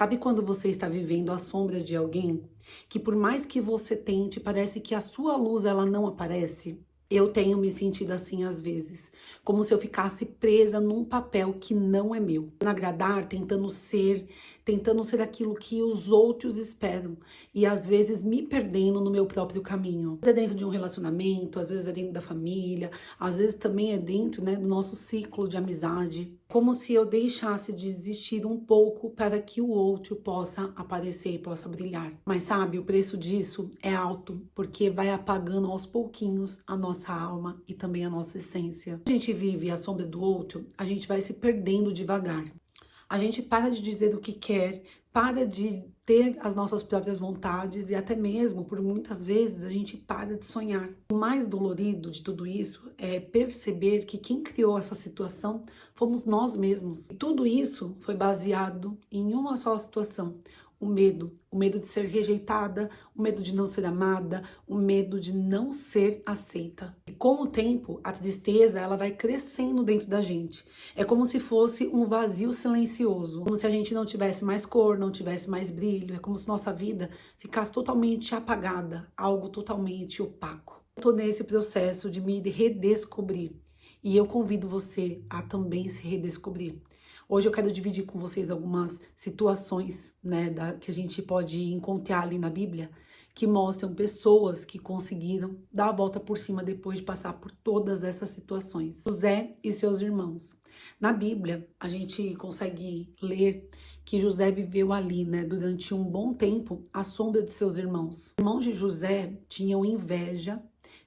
Sabe quando você está vivendo à sombra de alguém que por mais que você tente, parece que a sua luz ela não aparece? Eu tenho me sentido assim às vezes, como se eu ficasse presa num papel que não é meu. Tentando agradar, tentando ser aquilo que os outros esperam e às vezes me perdendo no meu próprio caminho. Às vezes é dentro de um relacionamento, às vezes é dentro da família, às vezes também é dentro, do nosso ciclo de amizade. Como se eu deixasse de existir um pouco para que o outro possa aparecer e possa brilhar. Mas sabe, o preço disso é alto, porque vai apagando aos pouquinhos a nossa alma e também a nossa essência. Quando a gente vive à sombra do outro, a gente vai se perdendo devagar. A gente para de dizer o que quer, para de ter as nossas próprias vontades e até mesmo, por muitas vezes, a gente para de sonhar. O mais dolorido de tudo isso é perceber que quem criou essa situação fomos nós mesmos. E tudo isso foi baseado em uma só situação. O medo de ser rejeitada, o medo de não ser amada, o medo de não ser aceita. E com o tempo, a tristeza ela vai crescendo dentro da gente. É como se fosse um vazio silencioso, como se a gente não tivesse mais cor, não tivesse mais brilho, é como se nossa vida ficasse totalmente apagada, algo totalmente opaco. Eu tô nesse processo de me redescobrir e eu convido você a também se redescobrir. Hoje eu quero dividir com vocês algumas situações, que a gente pode encontrar ali na Bíblia, que mostram pessoas que conseguiram dar a volta por cima depois de passar por todas essas situações. José e seus irmãos. Na Bíblia, a gente consegue ler que José viveu ali, durante um bom tempo, à sombra de seus irmãos. Os irmãos de José tinham inveja,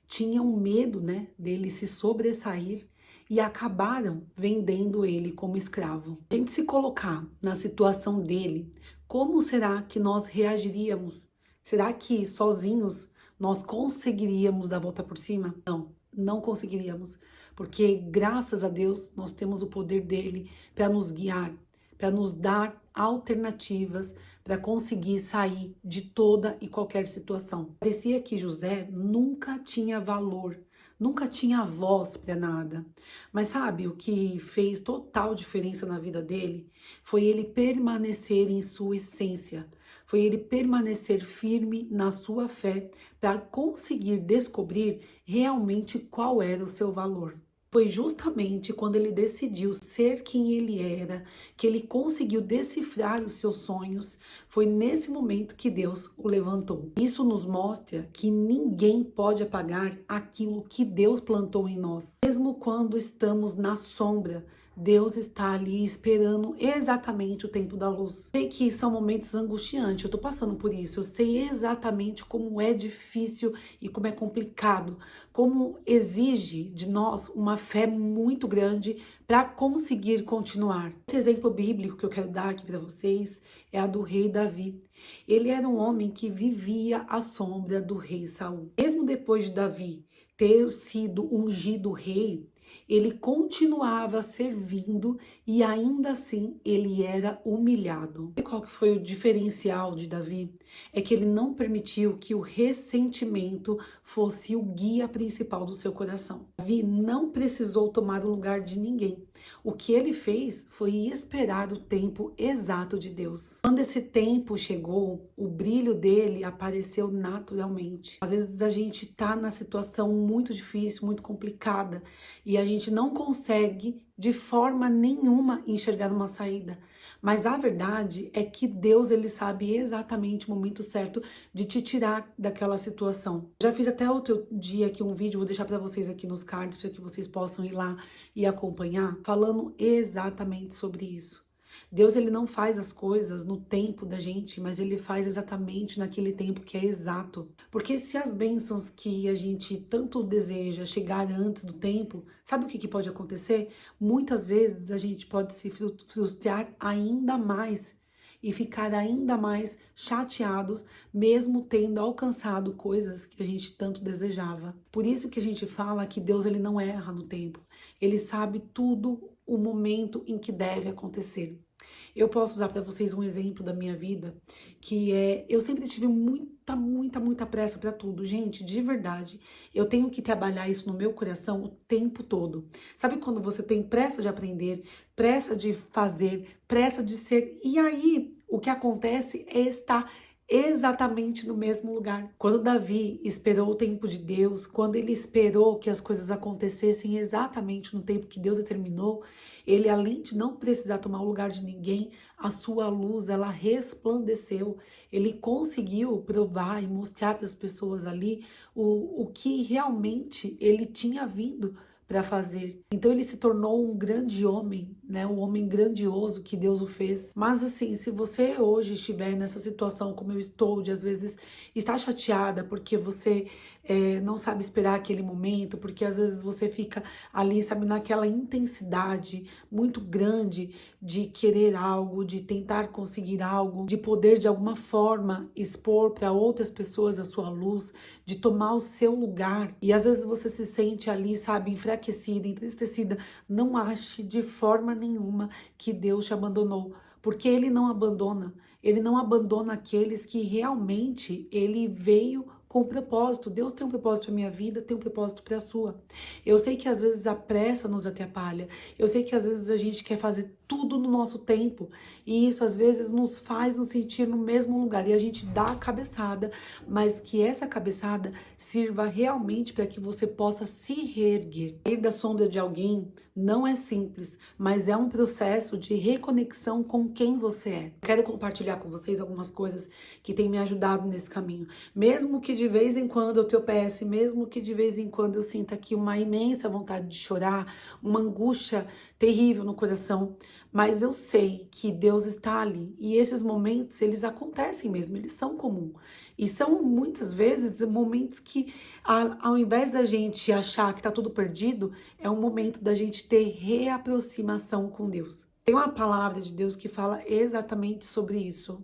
tinham medo, dele se sobressair, e acabaram vendendo ele como escravo. A gente se colocar na situação dele, como será que nós reagiríamos? Será que sozinhos nós conseguiríamos dar a volta por cima? Não, não conseguiríamos, porque graças a Deus nós temos o poder dele para nos guiar, para nos dar alternativas, para conseguir sair de toda e qualquer situação. Parecia que José nunca tinha valor, nunca tinha voz para nada. Mas sabe, o que fez total diferença na vida dele foi ele permanecer em sua essência, foi ele permanecer firme na sua fé para conseguir descobrir realmente qual era o seu valor. Foi justamente quando ele decidiu ser quem ele era, que ele conseguiu decifrar os seus sonhos, foi nesse momento que Deus o levantou. Isso nos mostra que ninguém pode apagar aquilo que Deus plantou em nós. Mesmo quando estamos na sombra, Deus está ali esperando exatamente o tempo da luz. Sei que são momentos angustiantes, eu tô passando por isso, eu sei exatamente como é difícil e como é complicado, como exige de nós uma fé muito grande para conseguir continuar. Outro exemplo bíblico que eu quero dar aqui para vocês é a do rei Davi. Ele era um homem que vivia à sombra do rei Saul. Mesmo depois de Davi ter sido ungido rei, ele continuava servindo e ainda assim ele era humilhado. E qual que foi o diferencial de Davi? É que ele não permitiu que o ressentimento fosse o guia principal do seu coração. Davi não precisou tomar o lugar de ninguém. O que ele fez foi esperar o tempo exato de Deus. Quando esse tempo chegou, o brilho dele apareceu naturalmente. Às vezes a gente tá na situação muito difícil, muito complicada, e a gente não consegue de forma nenhuma enxergar uma saída. Mas a verdade é que Deus, ele sabe exatamente o momento certo de te tirar daquela situação. Já fiz até outro dia aqui um vídeo, vou deixar para vocês aqui nos cards para que vocês possam ir lá e acompanhar, falando exatamente sobre isso. Deus, ele não faz as coisas no tempo da gente, mas ele faz exatamente naquele tempo que é exato. Porque se as bênçãos que a gente tanto deseja chegar antes do tempo, sabe o que pode acontecer? Muitas vezes a gente pode se frustrar ainda mais e ficar ainda mais chateados, mesmo tendo alcançado coisas que a gente tanto desejava. Por isso que a gente fala que Deus, ele não erra no tempo. Ele sabe tudo o momento em que deve acontecer. Eu posso usar para vocês um exemplo da minha vida, que é, eu sempre tive muita pressa para tudo. Gente, de verdade, eu tenho que trabalhar isso no meu coração o tempo todo. Sabe quando você tem pressa de aprender, pressa de fazer, pressa de ser, e aí o que acontece é estar exatamente no mesmo lugar. Quando Davi esperou o tempo de Deus, quando ele esperou que as coisas acontecessem exatamente no tempo que Deus determinou, ele, além de não precisar tomar o lugar de ninguém, a sua luz, ela resplandeceu. Ele conseguiu provar e mostrar para as pessoas ali o que realmente ele tinha vindo para fazer. Então ele se tornou um grande homem, né? Um homem grandioso que Deus o fez. Mas assim, se você hoje estiver nessa situação como eu estou, de às vezes estar chateada porque você não sabe esperar aquele momento, porque às vezes você fica ali, sabe, naquela intensidade muito grande de querer algo, de tentar conseguir algo, de poder de alguma forma expor para outras pessoas a sua luz, de tomar o seu lugar. E às vezes você se sente ali, sabe, enfraquecida, entristecida. Não ache de forma nenhuma que Deus te abandonou, porque Ele não abandona. Ele não abandona aqueles que realmente Ele veio com propósito. Deus tem um propósito para minha vida, tem um propósito para a sua. Eu sei que às vezes a pressa nos atrapalha. Eu sei que às vezes a gente quer fazer tudo no nosso tempo e isso às vezes nos faz nos sentir no mesmo lugar e a gente dá a cabeçada, mas que essa cabeçada sirva realmente para que você possa se reerguer. Sair da sombra de alguém não é simples, mas é um processo de reconexão com quem você é. Quero compartilhar com vocês algumas coisas que têm me ajudado nesse caminho. Mesmo que de vez em quando eu tropece, mesmo que de vez em quando eu sinta aqui uma imensa vontade de chorar, uma angústia terrível no coração, mas eu sei que Deus está ali e esses momentos, eles acontecem mesmo, eles são comuns. E são muitas vezes momentos que, ao invés da gente achar que tá tudo perdido, é um momento da gente ter reaproximação com Deus. Tem uma palavra de Deus que fala exatamente sobre isso.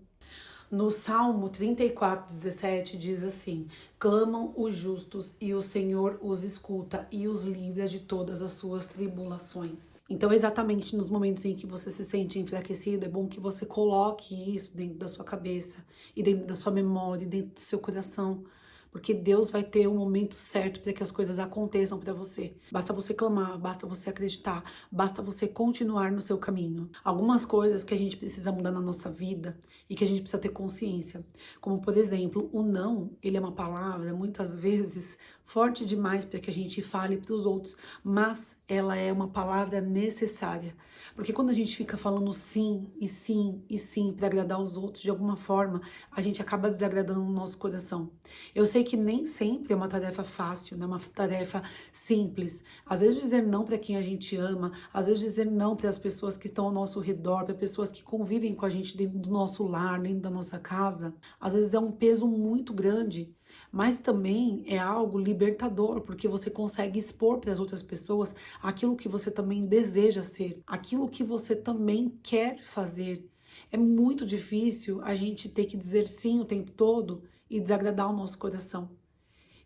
No Salmo 34:17 diz assim: clamam os justos e o Senhor os escuta e os livra de todas as suas tribulações. Então, exatamente nos momentos em que você se sente enfraquecido, é bom que você coloque isso dentro da sua cabeça e dentro da sua memória e dentro do seu coração. Porque Deus vai ter o momento certo para que as coisas aconteçam para você. Basta você clamar, basta você acreditar, basta você continuar no seu caminho. Algumas coisas que a gente precisa mudar na nossa vida e que a gente precisa ter consciência. Como, por exemplo, o não, ele é uma palavra muitas vezes forte demais para que a gente fale para os outros, mas ela é uma palavra necessária. Porque quando a gente fica falando sim e sim e sim para agradar os outros de alguma forma, a gente acaba desagradando o nosso coração. Eu sei que nem sempre é uma tarefa fácil, né? Uma tarefa simples. Às vezes dizer não para quem a gente ama, às vezes dizer não para as pessoas que estão ao nosso redor, para pessoas que convivem com a gente dentro do nosso lar, dentro da nossa casa, às vezes é um peso muito grande. Mas também é algo libertador, porque você consegue expor para as outras pessoas aquilo que você também deseja ser, aquilo que você também quer fazer. É muito difícil a gente ter que dizer sim o tempo todo e desagradar o nosso coração.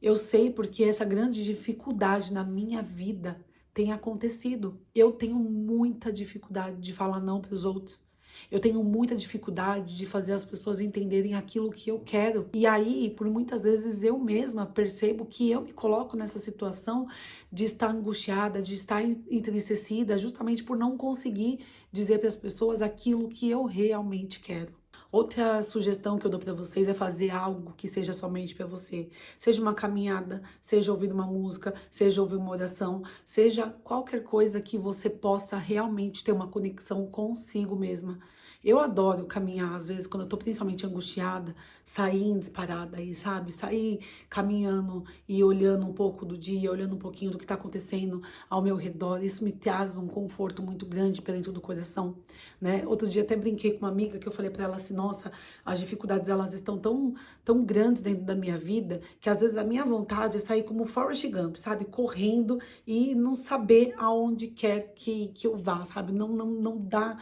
Eu sei porque essa grande dificuldade na minha vida tem acontecido. Eu tenho muita dificuldade de falar não para os outros. Eu tenho muita dificuldade de fazer as pessoas entenderem aquilo que eu quero. E aí, por muitas vezes, eu mesma percebo que eu me coloco nessa situação de estar angustiada, de estar entristecida, justamente por não conseguir dizer para as pessoas aquilo que eu realmente quero. Outra sugestão que eu dou para vocês é fazer algo que seja somente para você. Seja uma caminhada, seja ouvir uma música, seja ouvir uma oração, seja qualquer coisa que você possa realmente ter uma conexão consigo mesma. Eu adoro caminhar, às vezes, quando eu tô principalmente angustiada, sair disparada aí, sabe? Sair caminhando e olhando um pouco do dia, olhando um pouquinho do que tá acontecendo ao meu redor. Isso me traz um conforto muito grande para dentro do coração, né? Outro dia até brinquei com uma amiga que eu falei para ela assim, nossa, as dificuldades elas estão tão grandes dentro da minha vida, que às vezes a minha vontade é sair como Forrest Gump, sabe? Correndo e não saber aonde quer que eu vá, sabe? Não dá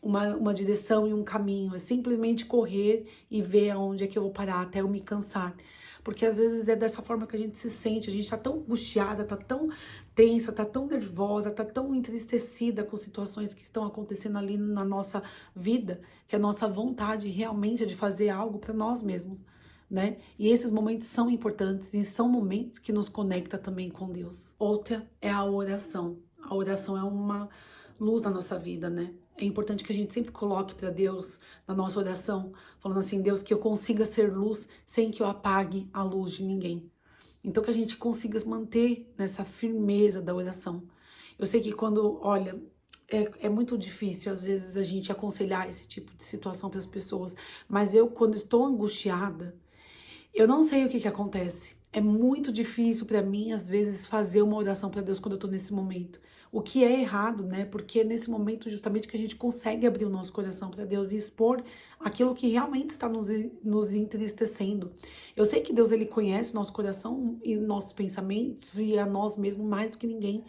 uma direção e um caminho. É simplesmente correr e ver aonde é que eu vou parar até eu me cansar. Porque às vezes é dessa forma que a gente se sente. A gente tá tão angustiada, tá tão tensa, tá tão nervosa, tá tão entristecida com situações que estão acontecendo ali na nossa vida, que a nossa vontade realmente é de fazer algo para nós mesmos, né? E esses momentos são importantes e são momentos que nos conecta também com Deus. Outra é a oração. A oração é uma luz na nossa vida, né? É importante que a gente sempre coloque para Deus na nossa oração, falando assim: Deus, que eu consiga ser luz sem que eu apague a luz de ninguém. Então que a gente consiga manter nessa firmeza da oração. Eu sei que quando, olha, é muito difícil às vezes a gente aconselhar esse tipo de situação para as pessoas, mas eu, quando estou angustiada, eu não sei o que acontece. É muito difícil para mim, às vezes, fazer uma oração para Deus quando eu tô nesse momento. O que é errado, né? Porque é nesse momento justamente que a gente consegue abrir o nosso coração para Deus e expor aquilo que realmente está nos entristecendo. Eu sei que Deus, ele conhece o nosso coração e nossos pensamentos e a nós mesmos mais do que ninguém.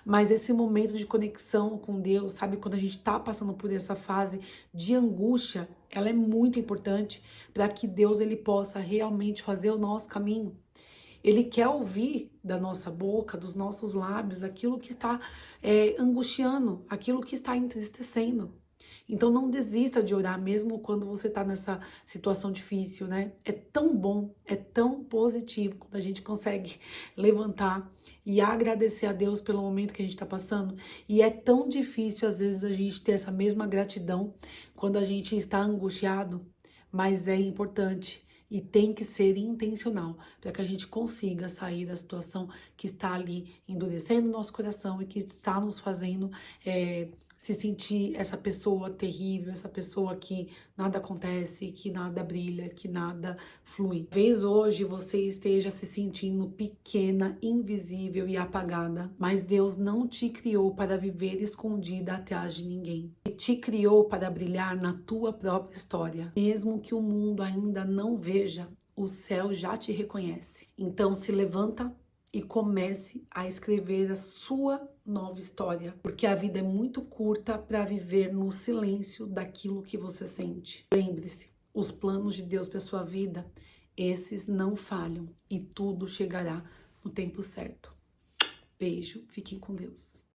Mas esse momento de conexão com Deus, sabe, quando a gente tá passando por essa fase de angústia, ela é muito importante para que Deus, ele possa realmente fazer o nosso caminho. Ele quer ouvir da nossa boca, dos nossos lábios, aquilo que está angustiando, aquilo que está entristecendo. Então não desista de orar, mesmo quando você está nessa situação difícil, né? É tão bom, é tão positivo quando a gente consegue levantar e agradecer a Deus pelo momento que a gente está passando. E é tão difícil, às vezes, a gente ter essa mesma gratidão quando a gente está angustiado, mas é importante. E tem que ser intencional para que a gente consiga sair da situação que está ali endurecendo o nosso coração e que está nos fazendo se sentir essa pessoa terrível, essa pessoa que nada acontece, que nada brilha, que nada flui. Talvez hoje você esteja se sentindo pequena, invisível e apagada, mas Deus não te criou para viver escondida atrás de ninguém. Ele te criou para brilhar na tua própria história. Mesmo que o mundo ainda não veja, o céu já te reconhece. Então se levanta e comece a escrever a sua nova história, porque a vida é muito curta para viver no silêncio daquilo que você sente. Lembre-se, os planos de Deus para sua vida, esses não falham e tudo chegará no tempo certo. Beijo, fiquem com Deus.